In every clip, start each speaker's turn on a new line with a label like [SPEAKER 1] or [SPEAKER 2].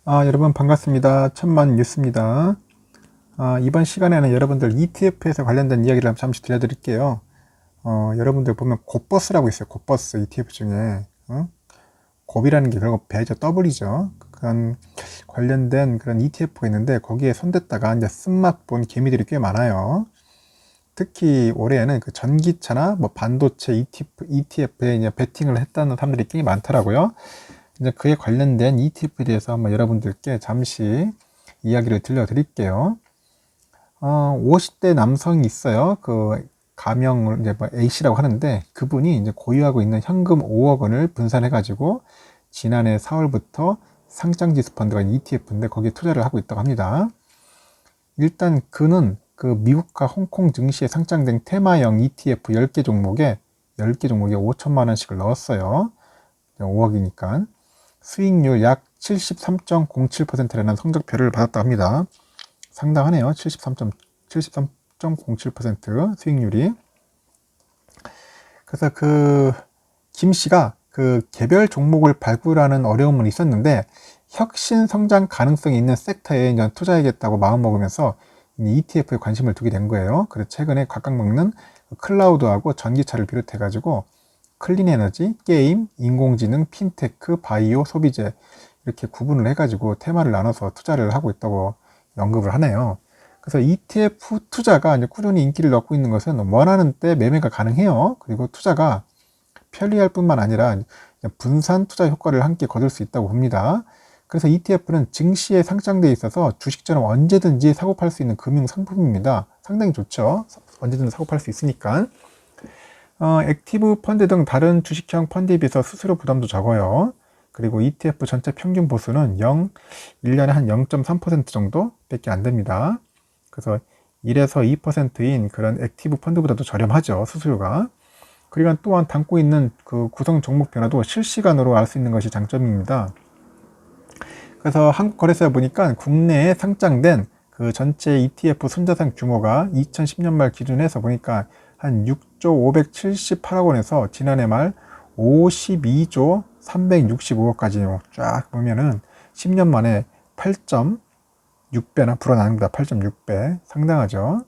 [SPEAKER 1] 여러분 반갑습니다. 천만 뉴스입니다. 이번 시간에는 여러분들 ETF에서 관련된 이야기를 잠시 들려드릴게요. 여러분들 보면 곱버스라고 있어요. 곱버스 ETF 중에. 곱이라는 게 결국 배죠. 더블이죠. 그런 관련된 그런 ETF가 있는데 거기에 손댔다가 이제 쓴맛 본 개미들이 꽤 많아요. 특히 올해에는 그 전기차나 뭐 반도체 ETF에 이제 베팅을 했다는 사람들이 꽤 많더라고요. 이제 그에 관련된 ETF에 대해서 한번 여러분들께 잠시 이야기를 들려드릴게요. 50대 남성이 있어요. 그 가명을 이제 뭐 A씨라고 하는데 그분이 이제 보유하고 있는 현금 5억 원을 분산해가지고 지난해 4월부터 상장지수 펀드가 ETF인데 거기에 투자를 하고 있다고 합니다. 일단 그는 그 미국과 홍콩 증시에 상장된 테마형 ETF 10개 종목에 5천만 원씩을 넣었어요. 5억이니까. 수익률 약 73.07%라는 성적표를 받았다고 합니다. 상당하네요. 73.07% 수익률이. 그래서 그 김 씨가 그 개별 종목을 발굴하는 어려움은 있었는데 혁신 성장 가능성이 있는 섹터에 이제 투자하겠다고 마음먹으면서 ETF에 관심을 두게 된 거예요. 그래서 최근에 각각 먹는 클라우드하고 전기차를 비롯해가지고 클린에너지, 게임, 인공지능, 핀테크, 바이오, 소비재 이렇게 구분을 해가지고 테마를 나눠서 투자를 하고 있다고 언급을 하네요. 그래서 ETF 투자가 이제 꾸준히 인기를 얻고 있는 것은 원하는 때 매매가 가능해요. 그리고 투자가 편리할 뿐만 아니라 분산 투자 효과를 함께 거둘 수 있다고 봅니다. 그래서 ETF는 증시에 상장되어 있어서 주식처럼 언제든지 사고 팔 수 있는 금융 상품입니다. 상당히 좋죠. 언제든지 사고 팔 수 있으니까. 액티브 펀드 등 다른 주식형 펀드에 비해서 수수료 부담도 적어요. 그리고 ETF 전체 평균 보수는 1년에 한 0.3% 정도 밖에 안 됩니다. 그래서 1에서 2%인 그런 액티브 펀드보다도 저렴하죠, 수수료가. 그리고 또한 담고 있는 그 구성 종목 변화도 실시간으로 알 수 있는 것이 장점입니다. 그래서 한국거래소에 보니까 국내에 상장된 그 전체 ETF 순자산 규모가 2010년 말 기준에서 보니까 한 6조 578억 원에서 지난해 말 52조 365억까지 쫙 보면은 10년 만에 8.6배나 불어납니다. 8.6배. 상당하죠.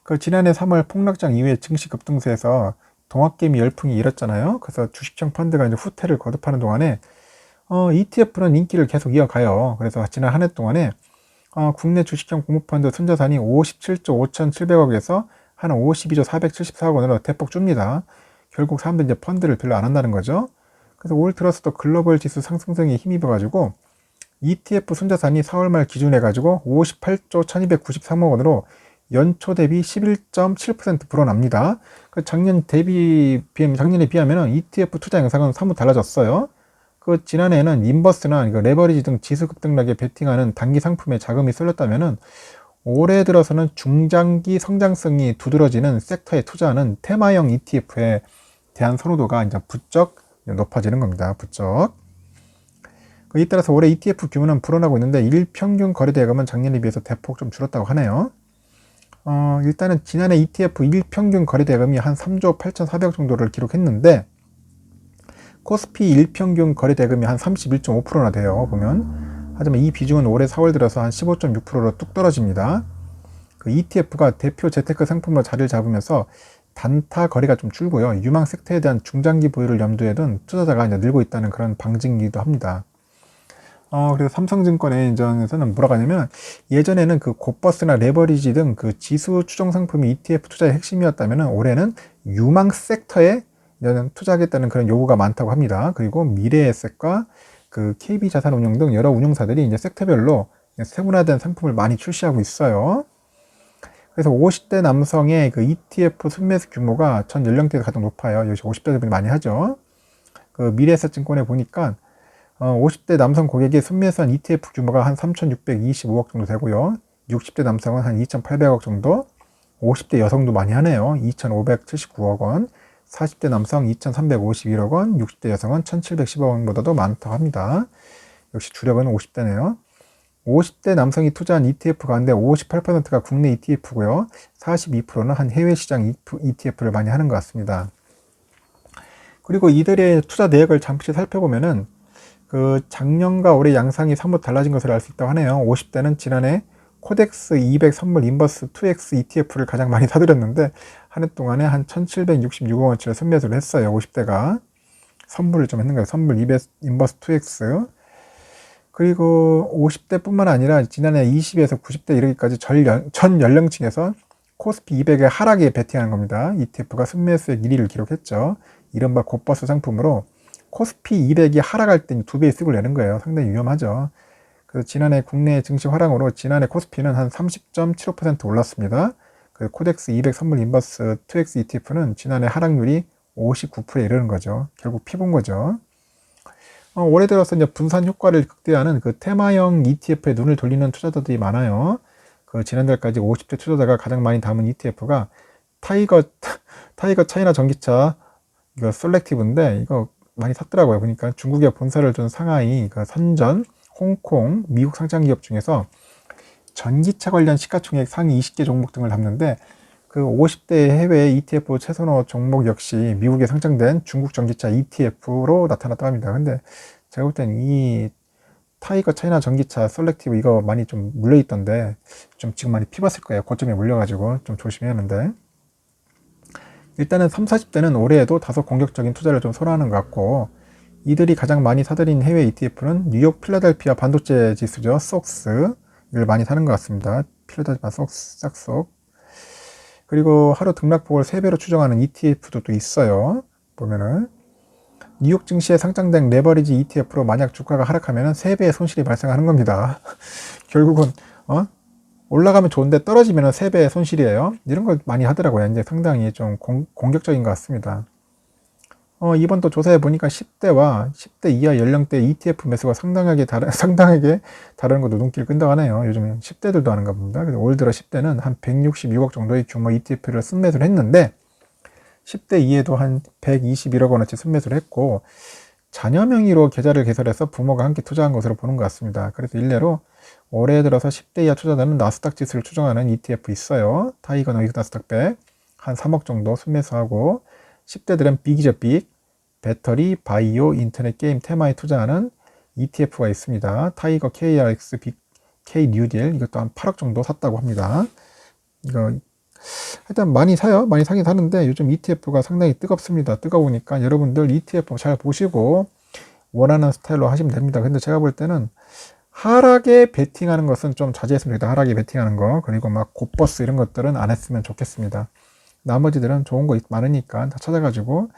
[SPEAKER 1] 그 지난해 3월 폭락장 이후에 증시 급등세에서 동학개미 열풍이 일었잖아요. 그래서 주식형 펀드가 이제 후퇴를 거듭하는 동안에 ETF는 인기를 계속 이어가요. 그래서 지난 한 해 동안에 국내 주식형 공모펀드 순자산이 57조 5,700억에서 한 52조 474억 원으로 대폭 줍니다. 결국 사람들이 이제 펀드를 별로 안 한다는 거죠. 그래서 올 들어서도 글로벌 지수 상승성에 힘입어가지고 ETF 순자산이 4월 말 기준해가지고 58조 1293억 원으로 연초 대비 11.7% 불어납니다. 작년에 비하면 ETF 투자 영상은 사뭇 달라졌어요. 그 지난해에는 인버스나 레버리지 등 지수 급등락에 베팅하는 단기 상품에 자금이 쏠렸다면은 올해 들어서는 중장기 성장성이 두드러지는 섹터에 투자하는 테마형 ETF에 대한 선호도가 이제 부쩍 높아지는 겁니다. 부쩍. 이 따라서 올해 ETF 규모는 불어나고 있는데 일평균 거래대금은 작년에 비해서 대폭 좀 줄었다고 하네요. 일단은 지난해 ETF 일평균 거래대금이 한 3조 8,400억 정도를 기록했는데 코스피 일평균 거래대금이 한 31.5%나 돼요. 보면. 하지만 이 비중은 올해 4월 들어서 한 15.6%로 뚝 떨어집니다. 그 ETF가 대표 재테크 상품으로 자리를 잡으면서 단타 거래가 좀 줄고요. 유망 섹터에 대한 중장기 보유를 염두에 둔 투자자가 이제 늘고 있다는 그런 방증이기도 합니다. 그래서 삼성증권의 인정에서는 뭐라고 하냐면 예전에는 그 곱버스나 레버리지 등 그 지수 추정 상품이 ETF 투자의 핵심이었다면 올해는 유망 섹터에 투자하겠다는 그런 요구가 많다고 합니다. 그리고 미래에셋과 그 KB자산운용 등 여러 운용사들이 이제 섹터별로 세분화된 상품을 많이 출시하고 있어요. 그래서 50대 남성의 그 ETF 순매수 규모가 전 연령대에서 가장 높아요. 역시 50대들이 많이 하죠. 그 미래에셋증권에 보니까 50대 남성 고객의 순매수한 ETF 규모가 한 3,625억 정도 되고요. 60대 남성은 한 2,800억 정도, 50대 여성도 많이 하네요. 2,579억 원, 40대 남성 2,351억 원, 60대 여성은 1,710억 원보다도 많다고 합니다. 역시 주력은 50대네요. 50대 남성이 투자한 ETF 가운데 58%가 국내 ETF고요. 42%는 한 해외 시장 ETF를 많이 하는 것 같습니다. 그리고 이들의 투자 내역을 잠시 살펴보면은 그 작년과 올해 양상이 사뭇 달라진 것을 알 수 있다고 하네요. 50대는 지난해 코덱스 200 선물 인버스 2X ETF를 가장 많이 사들였는데 한 해 동안에 한 1766억 원치를 순매수를 했어요. 50대가 선물을 좀 했는 거예요. 선물 200 인버스 2X. 그리고 50대 뿐만 아니라 지난해 20에서 90대 이르기까지 전 연령층에서 코스피 200의 하락에 베팅하는 겁니다. ETF가 순매수액 1위를 기록했죠. 이른바 곧버스 상품으로 코스피 200이 하락할 때 2배의 수익을 내는 거예요. 상당히 위험하죠. 그래서 지난해 국내 증시 화랑으로 지난해 코스피는 한 30.75% 올랐습니다. 그 코덱스 200 선물 인버스 2X ETF는 지난해 하락률이 59%에 이르는 거죠. 결국 피본 거죠. 올해 들어서 이제 분산 효과를 극대화하는 그 테마형 ETF에 눈을 돌리는 투자자들이 많아요. 그 지난달까지 50대 투자자가 가장 많이 담은 ETF가 타이거 차이나 전기차 이거 셀렉티브인데 이거 많이 샀더라고요. 그러니까 중국에 본사를 둔 상하이, 그 선전, 홍콩, 미국 상장 기업 중에서 전기차 관련 시가총액 상위 20개 종목 등을 담는데 그 50대 해외 ETF 최선호 종목 역시 미국에 상장된 중국 전기차 ETF로 나타났다고 합니다. 근데 제가 볼 땐 이 타이거 차이나 전기차 셀렉티브 이거 많이 좀 물려있던데 좀 지금 많이 피봤을 거예요. 고점에 물려가지고 좀 조심해야 하는데 일단은 30, 40대는 올해에도 다소 공격적인 투자를 좀 선호하는 것 같고 이들이 가장 많이 사들인 해외 ETF는 뉴욕 필라델피아 반도체 지수죠. 속스를 많이 사는 것 같습니다. 필라델피아 속스, 싹속. 그리고 하루 등락폭을 3배로 추정하는 ETF도 또 있어요. 보면은 뉴욕 증시에 상장된 레버리지 ETF로 만약 주가가 하락하면 3배의 손실이 발생하는 겁니다. 결국은 올라가면 좋은데 떨어지면 3배의 손실이에요. 이런 걸 많이 하더라고요. 이제 상당히 좀 공격적인 것 같습니다. 이번 또 조사해 보니까 10대와 10대 이하 연령대 ETF 매수가 상당하게 다른 것도 눈길 끈다고 하네요. 요즘 10대들도 하는가 봅니다. 그래서 올 들어 10대는 한 166억 정도의 규모 ETF를 순매수를 했는데 10대 이에도 한 121억 원어치 순매수를 했고 자녀 명의로 계좌를 개설해서 부모가 함께 투자한 것으로 보는 것 같습니다. 그래서 일례로 올해 들어서 10대 이하 투자자는 나스닥 지수를 추정하는 ETF 있어요. 타이거 노익 나스닥 100 한 3억 정도 순매수하고 10대들은 빅이죠, 빅. 배터리, 바이오, 인터넷 게임 테마에 투자하는 ETF가 있습니다. 타이거 KRX, 빅 K 뉴딜 이것도 한 8억 정도 샀다고 합니다. 이거 일단 많이 사요. 많이 사긴 사는데 요즘 ETF가 상당히 뜨겁습니다. 뜨거우니까 여러분들 ETF 잘 보시고 원하는 스타일로 하시면 됩니다. 근데 제가 볼 때는 하락에 베팅하는 것은 좀 자제했으면 좋겠다. 하락에 베팅하는 거. 그리고 막 곧버스 이런 것들은 안 했으면 좋겠습니다. 나머지들은 좋은 거 많으니까 다 찾아가지고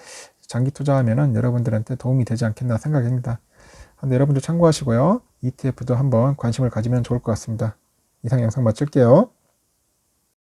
[SPEAKER 1] 장기 투자하면은 여러분들한테 도움이 되지 않겠나 생각합니다. 근데 여러분들 참고하시고요. ETF도 한번 관심을 가지면 좋을 것 같습니다. 이상 영상 마칠게요.